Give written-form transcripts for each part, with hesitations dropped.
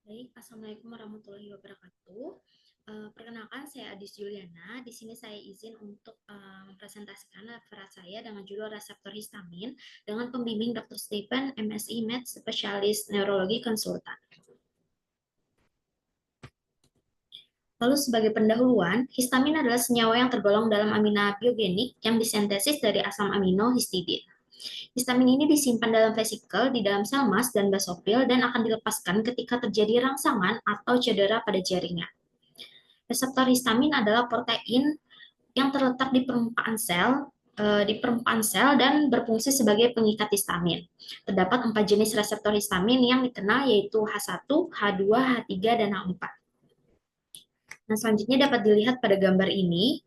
Baik, Assalamualaikum warahmatullahi wabarakatuh. Perkenalkan, saya Adis Juliana. Di sini saya izin untuk mempresentasikan referat saya dengan judul reseptor histamin dengan pembimbing Dr. Stephen, MSI Med, spesialis neurologi konsultan. Lalu sebagai pendahuluan, histamin adalah senyawa yang tergolong dalam amina biogenik yang disintesis dari asam amino histidin. Histamin ini disimpan dalam vesikel di dalam sel mas dan basofil dan akan dilepaskan ketika terjadi rangsangan atau cedera pada jaringan. Reseptor histamin adalah protein yang terletak di permukaan sel dan berfungsi sebagai pengikat histamin. Terdapat 4 jenis reseptor histamin yang dikenal, yaitu H1, H2, H3, dan H4. Nah, selanjutnya dapat dilihat pada gambar ini.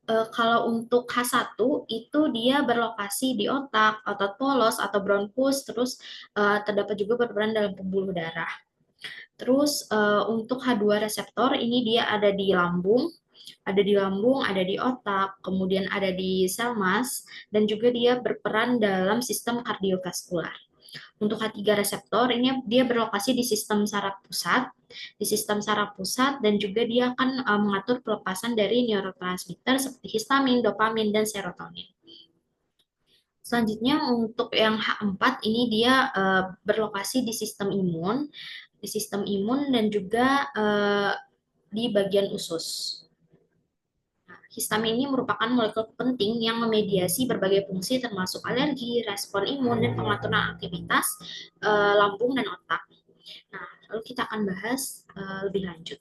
Kalau untuk H1 itu dia berlokasi di otak, otot polos atau bronkus, terus terdapat juga berperan dalam pembuluh darah. Terus untuk H2 reseptor ini dia ada di otak, kemudian ada di sel mas, dan juga dia berperan dalam sistem kardiovaskular. Untuk H3 reseptor ini dia berlokasi di sistem saraf pusat dan juga dia akan mengatur pelepasan dari neurotransmitter seperti histamin, dopamin, dan serotonin. Selanjutnya untuk yang H4 ini dia berlokasi di sistem imun dan juga di bagian usus. Histamin ini merupakan molekul penting yang memediasi berbagai fungsi termasuk alergi, respon imun, dan pengaturan aktivitas lambung dan otak. Nah, lalu kita akan bahas lebih lanjut.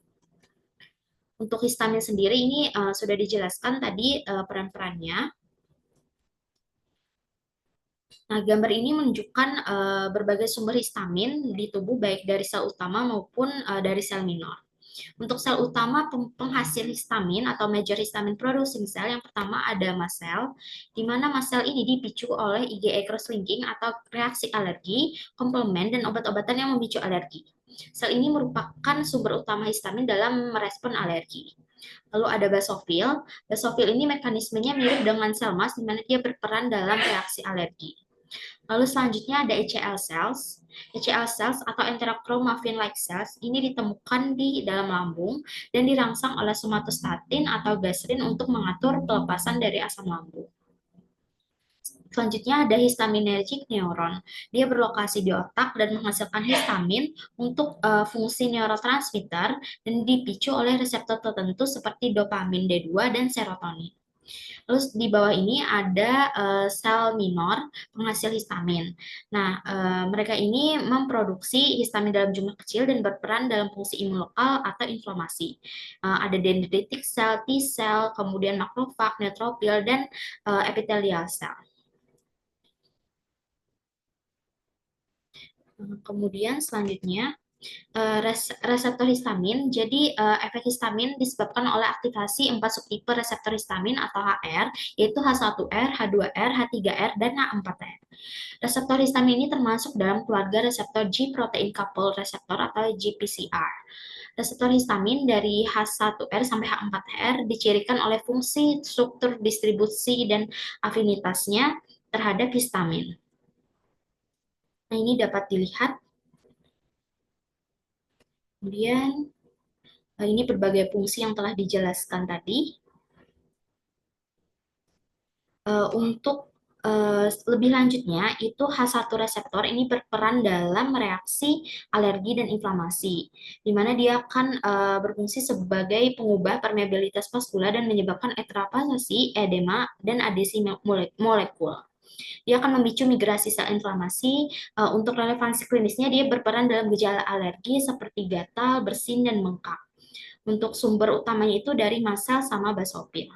Untuk histamin sendiri ini sudah dijelaskan tadi peran-perannya. Nah, gambar ini menunjukkan berbagai sumber histamin di tubuh baik dari sel utama maupun dari sel minor. Untuk sel utama penghasil histamin atau major histamin producing cell, yang pertama ada mast cell, di mana mast cell ini dipicu oleh IgE cross-linking atau reaksi alergi, komplement, dan obat-obatan yang memicu alergi. Sel ini merupakan sumber utama histamin dalam merespon alergi. Lalu ada basofil. Basofil ini mekanismenya mirip dengan sel mas, di mana dia berperan dalam reaksi alergi. Lalu selanjutnya ada ECL cells. ECL cells atau enterochromaffin-like cells ini ditemukan di dalam lambung dan dirangsang oleh somatostatin atau gastrin untuk mengatur pelepasan dari asam lambung. Selanjutnya ada histaminergic neuron. Dia berlokasi di otak dan menghasilkan histamin untuk fungsi neurotransmitter dan dipicu oleh reseptor tertentu seperti dopamin D2 dan serotonin. Terus di bawah ini ada sel minor penghasil histamin. Nah, mereka ini memproduksi histamin dalam jumlah kecil dan berperan dalam fungsi imun lokal atau inflamasi. Ada dendritic cell, T cell, kemudian makrofag, neutrofil, dan epithelial cell. Kemudian selanjutnya reseptor histamin. Jadi efek histamin disebabkan oleh aktivasi 4 subtipe reseptor histamin atau HR, yaitu H1R, H2R, H3R, dan H4R. Reseptor histamin ini termasuk dalam keluarga reseptor G protein coupled receptor atau GPCR. Reseptor histamin dari H1R sampai H4R dicirikan oleh fungsi, struktur, distribusi, dan afinitasnya terhadap histamin. Nah, ini dapat dilihat. Kemudian, ini berbagai fungsi yang telah dijelaskan tadi. Untuk lebih lanjutnya, itu H1 reseptor ini berperan dalam reaksi alergi dan inflamasi, di mana dia akan berfungsi sebagai pengubah permeabilitas vaskular dan menyebabkan etrapasasi, edema, dan adesi molekul. Dia akan memicu migrasi sel inflamasi. Untuk relevansi klinisnya, dia berperan dalam gejala alergi seperti gatal, bersin, dan bengkak. Untuk sumber utamanya itu dari mast cell sama basofil.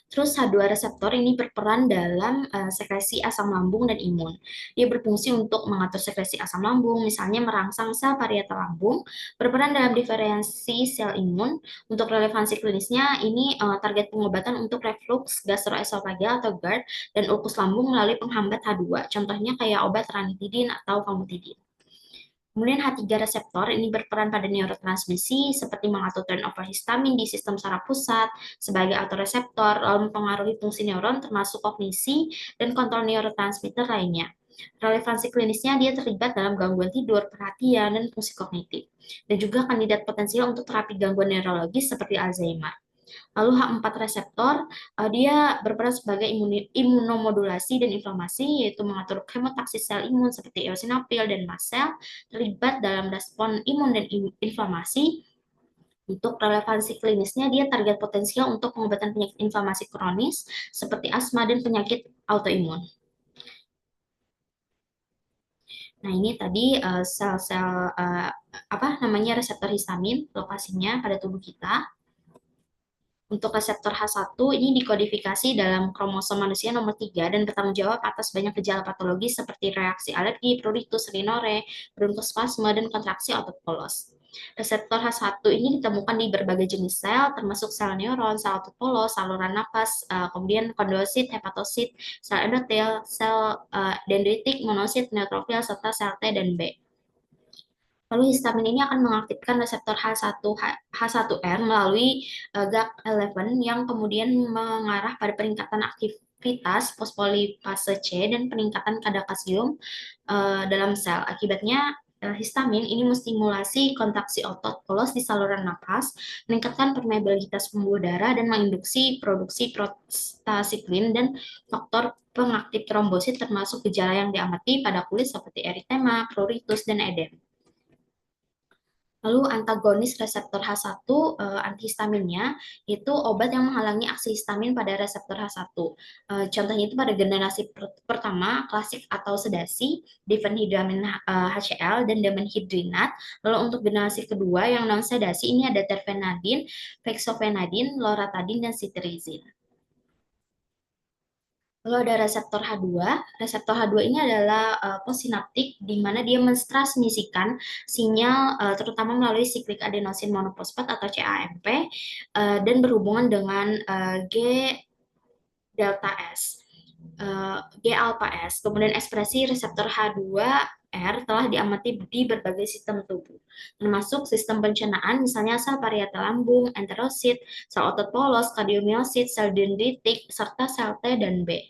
Terus H2 reseptor ini berperan dalam sekresi asam lambung dan imun. Dia berfungsi untuk mengatur sekresi asam lambung, misalnya merangsang sel parietal lambung, berperan dalam diferensiasi sel imun. Untuk relevansi klinisnya, ini target pengobatan untuk reflux gastroesophageal atau GERD dan ulkus lambung melalui penghambat H2. Contohnya kayak obat ranitidin atau famotidin. Kemudian H3 reseptor ini berperan pada neurotransmisi seperti mengatur turnover histamin di sistem saraf pusat sebagai autoreseptor, lalu mempengaruhi fungsi neuron termasuk kognisi dan kontrol neurotransmitter lainnya. Relevansi klinisnya dia terlibat dalam gangguan tidur, perhatian, dan fungsi kognitif. Dan juga kandidat potensial untuk terapi gangguan neurologis seperti Alzheimer. Lalu H4 reseptor, dia berperan sebagai imunomodulasi dan inflamasi, yaitu mengatur kemotaksis sel imun seperti eosinofil dan mast cell, terlibat dalam respon imun dan inflamasi. Untuk relevansi klinisnya, dia target potensial untuk pengobatan penyakit inflamasi kronis seperti asma dan penyakit autoimun. Nah, ini tadi sel-sel apa namanya reseptor histamin, lokasinya pada tubuh kita. Untuk reseptor H1 ini dikodifikasi dalam kromosom manusia nomor 3 dan bertanggung jawab atas banyak gejala patologis seperti reaksi alergi, pruritus, rinore, bronkospasme, dan kontraksi otot polos. Reseptor H1 ini ditemukan di berbagai jenis sel, termasuk sel neuron, sel otot polos, saluran napas, kemudian kondosit, hepatosit, sel endotel, sel dendritik, monosit, neutrofil, serta sel T dan B. Lalu histamin ini akan mengaktifkan reseptor H1R melalui GAC11 yang kemudian mengarah pada peningkatan aktivitas fosfolipase C dan peningkatan kadar kalsium dalam sel. Akibatnya histamin ini menstimulasi kontraksi otot polos di saluran napas, meningkatkan permeabilitas pembuluh darah, dan menginduksi produksi prostasiklin dan faktor pengaktif trombosit, termasuk gejala yang diamati pada kulit seperti eritema, pruritus, dan edem. Lalu antagonis reseptor H1 antihistaminnya itu obat yang menghalangi aksi histamin pada reseptor H1. Contohnya itu pada generasi pertama klasik atau sedasi, difenhidramin HCl dan dimenhidrinat. Lalu untuk generasi kedua yang non sedasi ini ada terfenadin, fexofenadin, loratadin, dan cetirizine. Lalu ada reseptor H2. Reseptor H2 ini adalah postsinaptik di mana dia mentransmisikan sinyal terutama melalui siklik adenosin monofosfat atau CAMP dan berhubungan dengan G delta S. G alpha S. Kemudian ekspresi reseptor H2R telah diamati di berbagai sistem tubuh, termasuk sistem pencernaan, misalnya sel parietal lambung, enterosit, sel otot polos, kardiomyosit, sel dendritik, serta sel T dan B.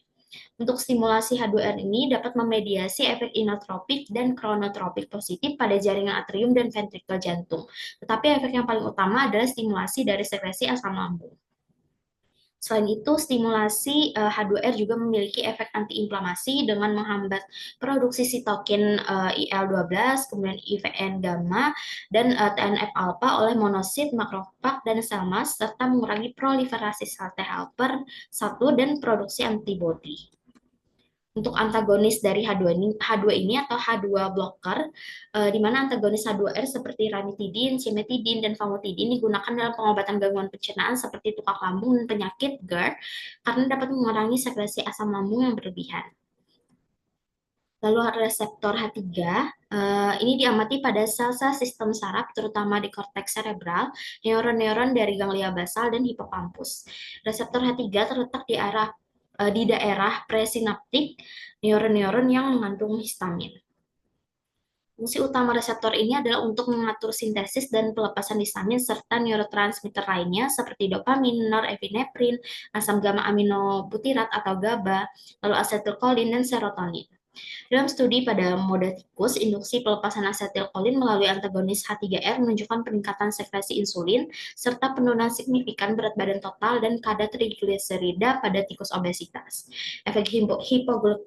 Untuk stimulasi H2R ini dapat memediasi efek inotropik dan kronotropik positif pada jaringan atrium dan ventrikel jantung. Tetapi efek yang paling utama adalah stimulasi dari sekresi asam lambung. Selain itu, stimulasi H2R juga memiliki efek antiinflamasi dengan menghambat produksi sitokin IL-12, kemudian IVN gamma, dan TNF-alpha oleh monosit, makrofag, dan sel mast, serta mengurangi proliferasi sel T helper 1 dan produksi antibodi. Untuk antagonis dari H2 ini atau H2 blocker, di mana antagonis H2R seperti ranitidin, cimetidin, dan famotidin digunakan dalam pengobatan gangguan pencernaan seperti tukak lambung dan penyakit GERD karena dapat mengurangi sekresi asam lambung yang berlebihan. Lalu reseptor H3, ini diamati pada sel-sel sistem saraf, terutama di korteks cerebral, neuron-neuron dari ganglia basal, dan hipokampus. Reseptor H3 terletak di daerah presinaptik, neuron-neuron yang mengandung histamin. Fungsi utama reseptor ini adalah untuk mengatur sintesis dan pelepasan histamin serta neurotransmitter lainnya seperti dopamin, norepinefrin, asam gamma aminobutirat atau GABA, lalu asetilkolin, dan serotonin. Dalam studi pada moda tikus, induksi pelepasan asetilkolin melalui antagonis H3R menunjukkan peningkatan sekresi insulin serta penurunan signifikan berat badan total dan kadar trigliserida pada tikus obesitas. Efek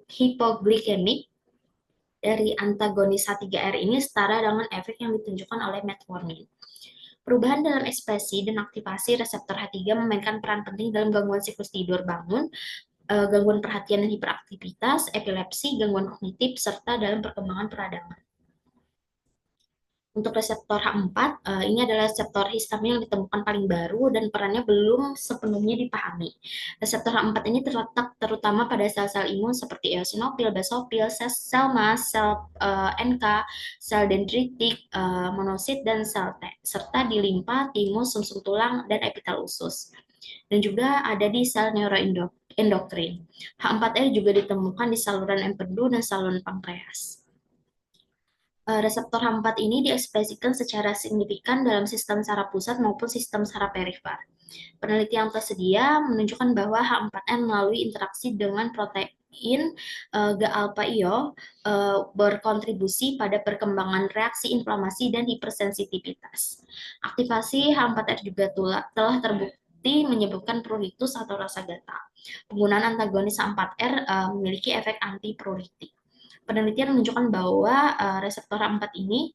hipoglikemik dari antagonis H3R ini setara dengan efek yang ditunjukkan oleh metformin. Perubahan dalam ekspresi dan aktivasi reseptor H3 memainkan peran penting dalam gangguan siklus tidur bangun, gangguan perhatian dan hiperaktivitas, epilepsi, gangguan kognitif, serta dalam perkembangan peradangan. Untuk reseptor H4, ini adalah reseptor histamin yang ditemukan paling baru dan perannya belum sepenuhnya dipahami. Reseptor H4 ini terletak terutama pada sel-sel imun seperti eosinofil, basofil, sel mast, sel NK, sel dendritik, monosit, dan sel T, serta di limpa, timus, sumsum tulang, dan epitel usus. Dan juga ada di sel neuroendokrin. H4R juga ditemukan di saluran empedu dan saluran pankreas. Reseptor H4 ini diekspresikan secara signifikan dalam sistem saraf pusat maupun sistem saraf perifer. Penelitian tersedia menunjukkan bahwa H4N melalui interaksi dengan G-alpha IO berkontribusi pada perkembangan reaksi inflamasi dan hipersensitivitas. Aktivasi H4R juga telah terbukti menyebabkan pruritus atau rasa gatal. Penggunaan antagonis H4R memiliki efek anti-pruritik. Penelitian menunjukkan bahwa reseptor H4 ini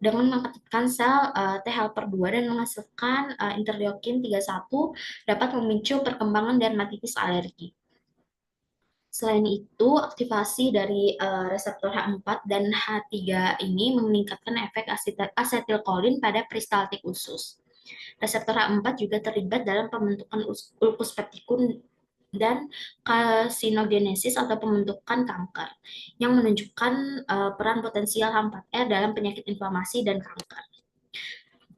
dengan mengaktifkan sel T helper 2 dan menghasilkan interleukin 31 dapat memicu perkembangan dermatitis alergi. Selain itu, aktivasi dari reseptor H4 dan H3 ini meningkatkan efek asetilkolin pada peristaltik usus. Reseptor H4 juga terlibat dalam pembentukan ulcus pepticum dan karsinogenesis atau pembentukan kanker, yang menunjukkan peran potensial H4R dalam penyakit inflamasi dan kanker.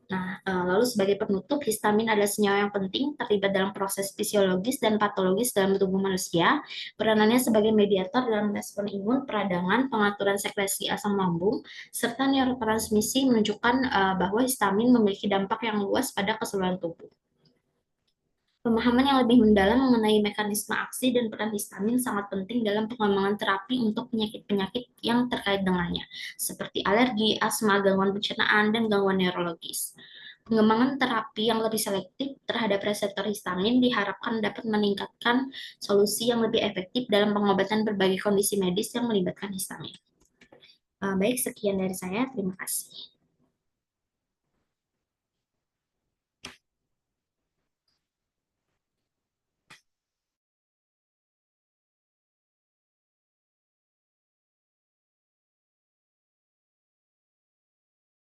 Nah, lalu sebagai penutup, histamin adalah senyawa yang penting terlibat dalam proses fisiologis dan patologis dalam tubuh manusia. Peranannya sebagai mediator dalam respon imun, peradangan, pengaturan sekresi asam lambung, serta neurotransmisi menunjukkan bahwa histamin memiliki dampak yang luas pada keseluruhan tubuh. Pemahaman yang lebih mendalam mengenai mekanisme aksi dan peran histamin sangat penting dalam pengembangan terapi untuk penyakit-penyakit yang terkait dengannya, seperti alergi, asma, gangguan pencernaan, dan gangguan neurologis. Pengembangan terapi yang lebih selektif terhadap reseptor histamin diharapkan dapat meningkatkan solusi yang lebih efektif dalam pengobatan berbagai kondisi medis yang melibatkan histamin. Baik, sekian dari saya. Terima kasih.